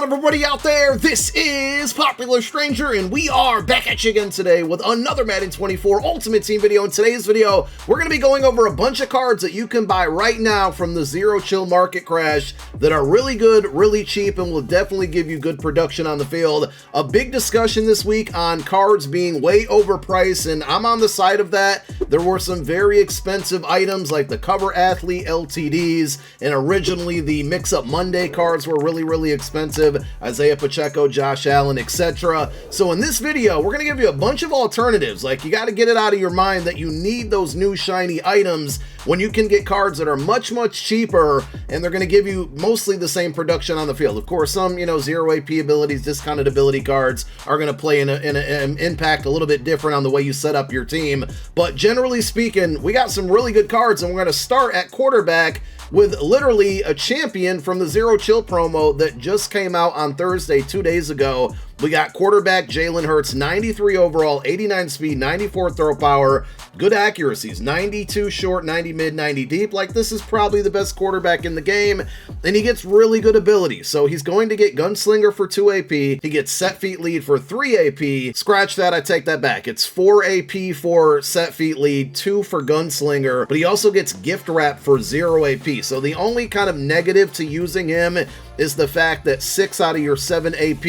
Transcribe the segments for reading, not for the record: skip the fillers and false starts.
on, everybody out there? This is Popular Stranger, and we are back at you again today with another Madden 24 Ultimate Team video. In today's video, we're going to be going over a bunch of cards that you can buy right now from the Zero Chill market crash that are really good, really cheap, and will definitely give you good production on the field. A big discussion this week on cards being way overpriced, and I'm on the side of that. There were some very expensive items like the Cover Athlete LTDs, and originally the Mix-Up Monday cards were really expensive. Isaiah Pacheco, Josh Allen, etc. So in this video, we're going to give you a bunch of alternatives. Like, you got to get it out of your mind that you need those new shiny items when you can get cards that are much cheaper, and they're going to give you mostly the same production on the field. Of course, some, zero AP abilities, discounted ability cards are going to play in an impact a little bit different on the way you set up your team. But generally speaking, we got some really good cards, and we're going to start at quarterback with literally a champion from the Zero Chill promo that just came out on Thursday, 2 days ago. We got quarterback Jalen Hurts, 93 overall, 89 speed, 94 throw power, good accuracies, 92 short, 90 mid, 90 deep. Like, this is probably the best quarterback in the game, and he gets really good ability. So he's going to get Gunslinger for 2 AP. He gets Set Feet Lead for 3 AP. Scratch that, I take that back. It's 4 AP for Set Feet Lead, 2 for Gunslinger, but he also gets Gift Wrap for 0 AP. So the only kind of negative to using him is the fact that 6 out of your 7 AP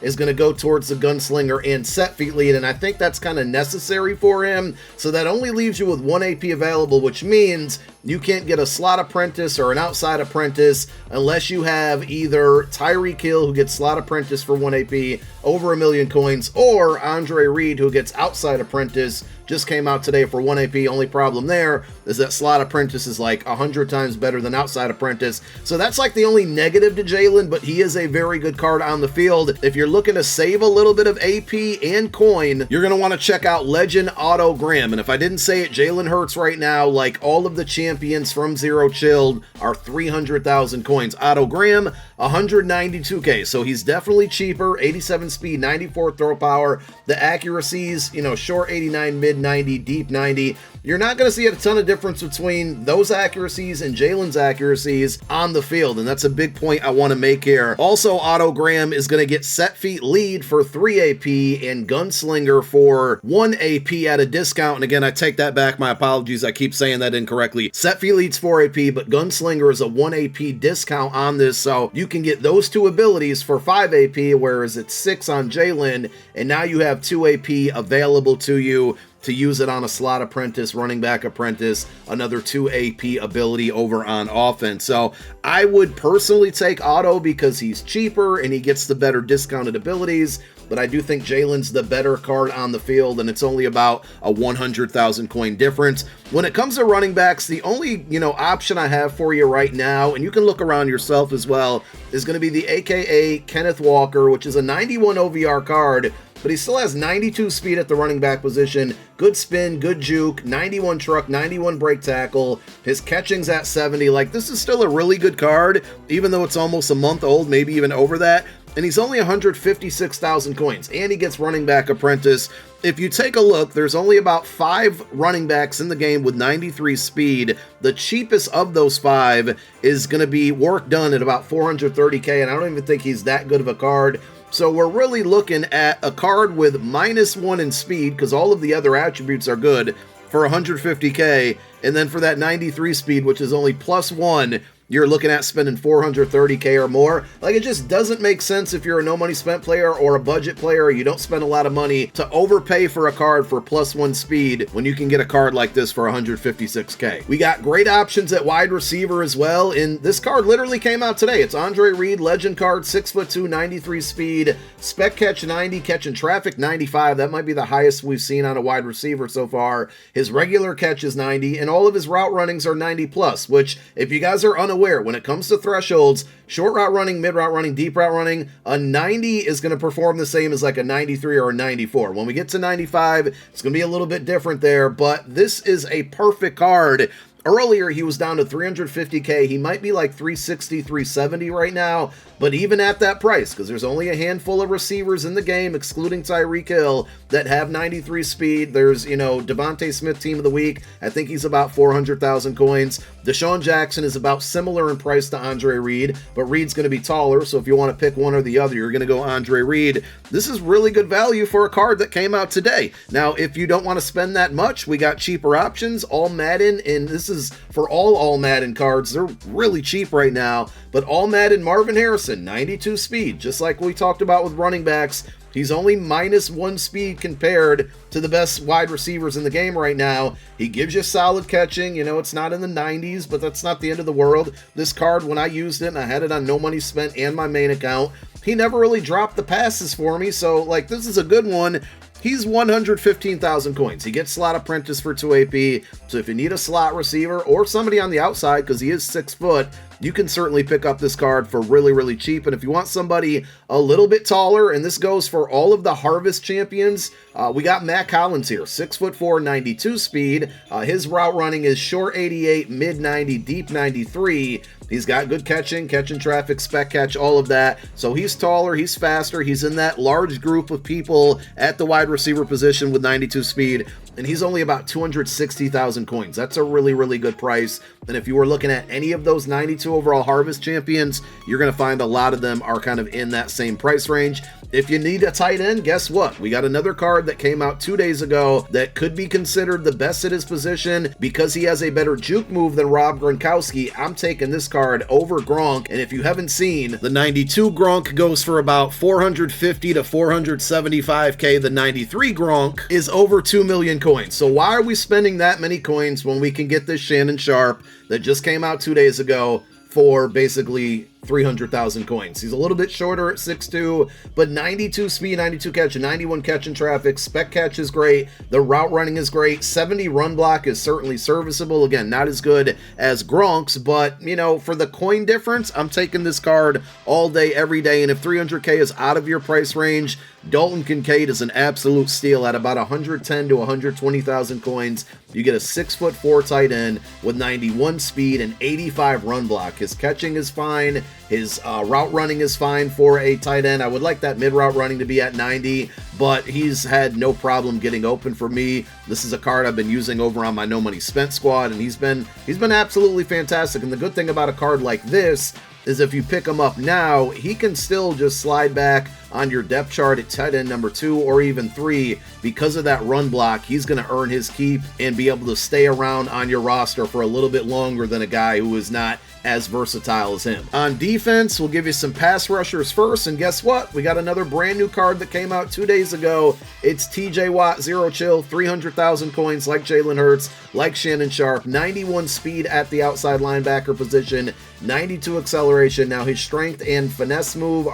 is going to go towards the Gunslinger and Set Feet Lead, and I think that's kind of necessary for him. So that only leaves you with 1 AP available, which means you can't get a slot apprentice or an outside apprentice unless you have either Tyreek Hill, who gets slot apprentice for 1 AP, over 1 million coins, or Andre Reed, who gets outside apprentice, just came out today for 1 AP. Only problem there is that slot apprentice is like 100 times better than outside apprentice. So that's like the only negative to Jalen, but he is a very good card on the field. If you're looking to save a little bit of AP and coin, you're going to want to check out Legend Autogram. And if I didn't say it, Jalen Hurts right now, like all of the champions from Zero Chilled, are 300,000 coins. Autogram, 192k. So he's definitely cheaper. 87 speed, 94 throw power. The accuracies, short 89, mid 90, deep 90. You're not going to see a ton of difference between those accuracies and Jalen's accuracies on the field, and that's a big point I want to make here. Also, Autogram is going to get Set Feet Lead for 3 AP and Gunslinger for 1 AP at a discount. And again, I take that back. My apologies. I keep saying that incorrectly. Set Feet Lead's 4 AP, but Gunslinger is a 1 AP discount on this, so you can get those 2 abilities for 5 AP, whereas it's 6 on Jalen, and now you have 2 AP available to you to use it on a slot apprentice, running back apprentice, another 2 AP ability over on offense. So I would personally take Otto because he's cheaper and he gets the better discounted abilities, but I do think Jalen's the better card on the field, and it's only about a 100,000 coin difference. When it comes to running backs, the only, option I have for you right now, and you can look around yourself as well, is going to be the AKA Kenneth Walker, which is a 91 OVR card, but he still has 92 speed at the running back position, good spin, good juke, 91 truck, 91 break tackle, his catching's at 70. Like, this is still a really good card, even though it's almost a month old, maybe even over that, and he's only 156,000 coins, and he gets running back apprentice. If you take a look, there's only about 5 running backs in the game with 93 speed. The cheapest of those 5 is going to be Work Done at about 430k, and I don't even think he's that good of a card. So we're really looking at a card with -1 in speed, because all of the other attributes are good, for 150k, and then for that 93 speed, which is only +1, you're looking at spending 430k or more. Like, it just doesn't make sense if you're a no money spent player or a budget player, or you don't spend a lot of money, to overpay for a card for '1 speed when you can get a card like this for 156k. We got great options at wide receiver as well, and this card literally came out today. It's Andre Reed, legend card, 6'2", 93 speed, spec catch 90, catching traffic 95. That might be the highest we've seen on a wide receiver so far. His regular catch is 90, and all of his route runnings are 90+, which, if you guys are unaware, when it comes to thresholds, short route running, mid route running, deep route running, a 90 is going to perform the same as like a 93 or a 94. When we get to 95, it's going to be a little bit different there, but this is a perfect card. Earlier, he was down to 350k. He might be like 360, 370 right now, but even at that price, because there's only a handful of receivers in the game, excluding Tyreek Hill, that have 93 speed. There's, Devontae Smith, team of the week. I think he's about 400,000 coins. Deshaun Jackson is about similar in price to Andre Reed, but Reed's going to be taller, so if you want to pick one or the other, you're going to go Andre Reed. This is really good value for a card that came out today. Now, if you don't want to spend that much, we got cheaper options, all Madden, and this is for all Madden cards. They're really cheap right now, but all Madden Marvin Harrison, 92 speed, just like we talked about with running backs. He's only -1 speed compared to the best wide receivers in the game right now. He gives you solid catching. You know, it's not in the 90s, but that's not the end of the world. This card, when I used it, and I had it on No Money Spent and my main account, he never really dropped the passes for me. So, like, this is a good one. He's 115,000 coins. He gets slot apprentice for 2 AP. So if you need a slot receiver or somebody on the outside, because he is 6 foot, you can certainly pick up this card for really, really cheap. And if you want somebody a little bit taller, and this goes for all of the Harvest champions, we got Matt Collins here, 6'4", 92 speed. His route running is short 88, mid 90, deep 93. He's got good catching traffic, spec catch, all of that. So he's taller, he's faster, he's in that large group of people at the wide receiver position with 92 speed, and he's only about 260,000 coins. That's a really, really good price. And if you were looking at any of those 92 overall Harvest champions, you're going to find a lot of them are kind of in that same price range. If you need a tight end, guess what? We got another card that came out 2 days ago that could be considered the best at his position because he has a better juke move than Rob Gronkowski. I'm taking this card over Gronk, and if you haven't seen, the 92 Gronk goes for about 450 to 475k. The 93 Gronk is over 2 million coins. So why are we spending that many coins when we can get this Shannon Sharp that just came out 2 days ago for basically 300,000 coins? He's a little bit shorter at 6'2", but 92 speed, 92 catch, 91 catch in traffic. Spec catch is great. The route running is great. 70 run block is certainly serviceable. Again, not as good as Gronk's, but, you know, for the coin difference, I'm taking this card all day, every day. And if 300k is out of your price range, Dalton Kincaid is an absolute steal at about 110 to 120,000 coins. You get a 6'4" tight end with 91 speed and 85 run block. His catching is fine. His route running is fine for a tight end. I would like that mid route running to be at 90, but he's had no problem getting open for me. This is a card I've been using over on my No Money Spent squad, and he's been absolutely fantastic. And the good thing about a card like this is if you pick him up now, he can still just slide back on your depth chart at tight end number 2 or even 3. Because of that run block, he's going to earn his keep and be able to stay around on your roster for a little bit longer than a guy who is not as versatile as him. On defense, we'll give you some pass rushers first, and guess what? We got another brand new card that came out 2 days ago. It's TJ Watt, Zero Chill, 300,000 coins like Jalen Hurts, like Shannon Sharp, 91 speed at the outside linebacker position, 92 acceleration. Now his strength and finesse move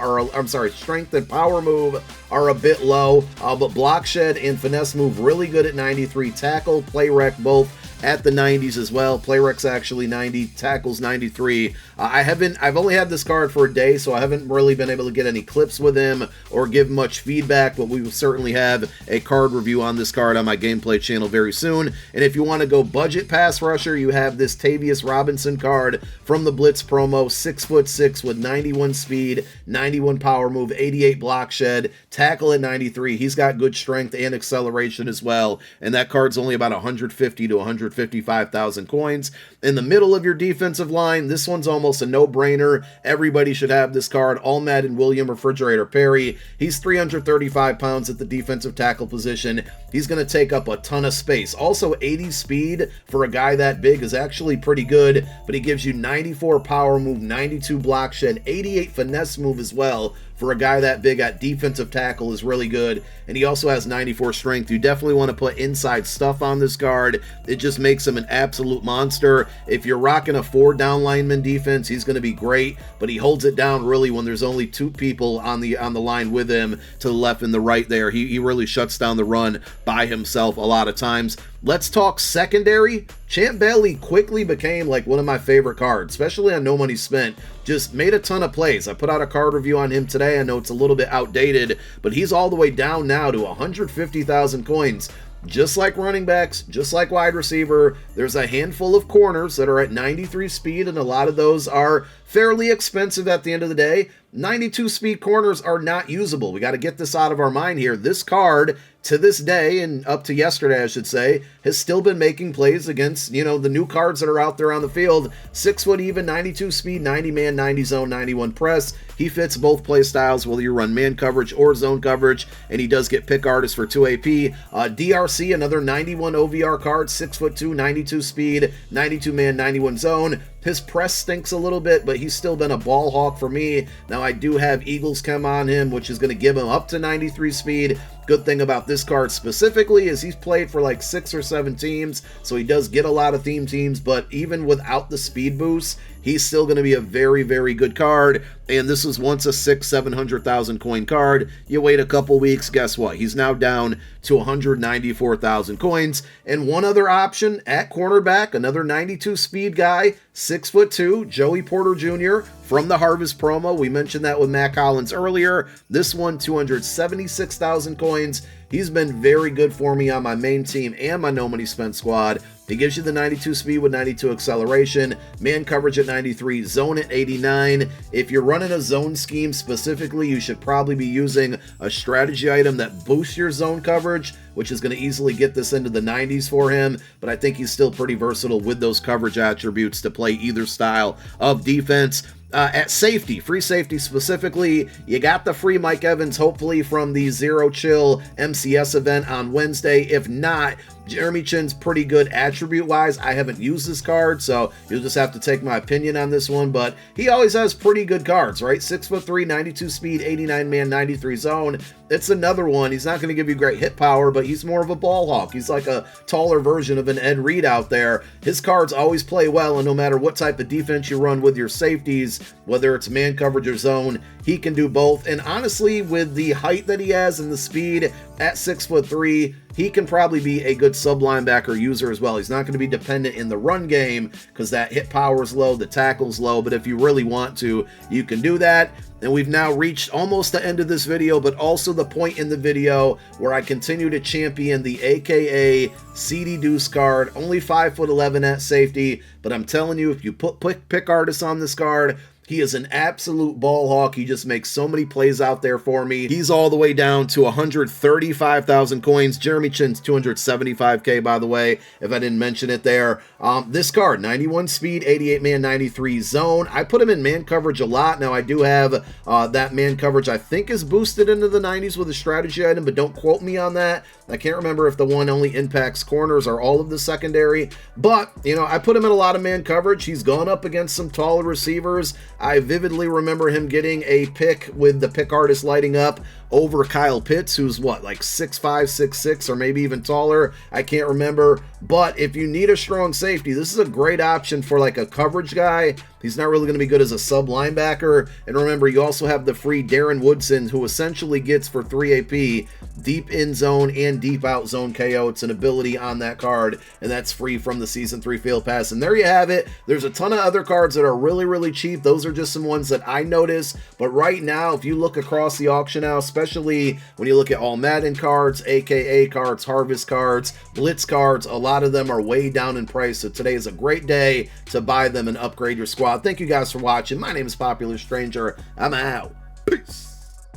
strength and power move are a bit low, but block shed and finesse move really good at 93. Tackle, play rec, both at the 90s as well. Play rec's actually 90, tackles 93. I've only had this card for a day, so I haven't really been able to get any clips with him or give much feedback, but we will certainly have a card review on this card on my gameplay channel very soon. And if you want to go budget pass rusher, you have this Tavius Robinson card from the Blitz promo, 6'6" with 91 speed, 91 power move, 88 block shed, tackle at 93. He's got good strength and acceleration as well, and that card's only about 150 to 155,000 coins. In the middle of your defensive line, this one's almost a no-brainer. Everybody should have this card. All Madden William Refrigerator Perry. He's 335 pounds at the defensive tackle position. He's going to take up a ton of space. Also, 80 speed for a guy that big is actually pretty good, but he gives you 94 power move, 92 block shed, 88 finesse move as well. For a guy that big at defensive tackle is really good, and he also has 94 strength. You definitely want to put inside stuff on this card. It just makes him an absolute monster. If you're rocking a 4 down lineman defense, he's going to be great, but he holds it down really when there's only 2 people on the line with him to the left and the right there. He really shuts down the run by himself a lot of times. Let's talk secondary. Champ Bailey quickly became like one of my favorite cards, especially on No Money Spent. Just made a ton of plays. I put out a card review on him today. I know it's a little bit outdated, but he's all the way down now to 150,000 coins. Just like running backs, just like wide receiver, there's a handful of corners that are at 93 speed, and a lot of those are fairly expensive at the end of the day. 92 speed corners are not usable. We got to get this out of our mind here. This card, to this day, and up to yesterday, I should say, has still been making plays against, the new cards that are out there on the field. 6 foot even, 92 speed, 90 man, 90 zone, 91 press. He fits both play styles, whether you run man coverage or zone coverage, and he does get pick artist for 2 AP. DRC, another 91 OVR card, 6'2", 92 speed, 92 man, 91 zone. His press stinks a little bit, but he's still been a ball hawk for me. Now, I do have Eagles Chem on him, which is going to give him up to 93 speed. Good thing about this card specifically is he's played for like 6 or 7 teams, so he does get a lot of theme teams, but even without the speed boost, he's still going to be a very, very good card. And this was once a 600,000-700,000 coin card. You wait a couple weeks, guess what? He's now down to 194,000 coins. And one other option at cornerback, another 92 speed guy, 6'2", Joey Porter Jr. from the Harvest promo. We mentioned that with Matt Collins earlier. This one, 276,000 coins. He's been very good for me on my main team and my No Money Spent squad. He gives you the 92 speed with 92 acceleration, man coverage at 93, zone at 89. If you're running a zone scheme specifically, you should probably be using a strategy item that boosts your zone coverage, which is going to easily get this into the 90s for him, but I think he's still pretty versatile with those coverage attributes to play either style of defense. At safety, free safety specifically, you got the free Mike Evans, hopefully from the Zero Chill MCS event on Wednesday. If not, Jeremy Chin's pretty good attribute-wise. I haven't used this card, so you'll just have to take my opinion on this one, but he always has pretty good cards, right? 6'3", 92 speed, 89 man, 93 zone. It's another one. He's not going to give you great hit power, but he's more of a ball hawk. He's like a taller version of an Ed Reed out there. His cards always play well, and no matter what type of defense you run with your safeties, whether it's man coverage or zone, he can do both. And honestly, with the height that he has and the speed at 6'3", he can probably be a good sub linebacker user as well. He's not going to be dependent in the run game because that hit power is low, the tackle's low, but if you really want to, you can do that. And we've now reached almost the end of this video, but also the point in the video where I continue to champion the AKA CD Deuce card. Only 5'11" at safety, but I'm telling you, if you put pick artists on this card, he is an absolute ball hawk. He just makes so many plays out there for me. He's all the way down to 135,000 coins. Jeremy Chin's 275K, by the way, if I didn't mention it there. This card, 91 speed, 88 man, 93 zone. I put him in man coverage a lot. Now, I do have that man coverage, I think, is boosted into the 90s with a strategy item, but don't quote me on that. I can't remember if the one only impacts corners or all of the secondary, but, I put him in a lot of man coverage. He's gone up against some taller receivers. I vividly remember him getting a pick with the pick artist lighting up over Kyle Pitts, who's what, like 6'5", 6'6", or maybe even taller. I can't remember. But if you need a strong safety, this is a great option for like a coverage guy. He's not really going to be good as a sub linebacker. And remember, you also have the free Darren Woodson, who essentially gets for 3 AP deep in zone and deep out zone KO. It's an ability on that card, and that's free from the Season 3 Field Pass. And there you have it. There's a ton of other cards that are really, really cheap. Those are just some ones that I noticed. But right now, if you look across the auction house, especially when you look at all Madden cards, AKA cards, Harvest cards, Blitz cards, a lot of them are way down in price. So today is a great day to buy them and upgrade your squad. Thank you guys for watching. My name is Popular Stranger. I'm out. Peace.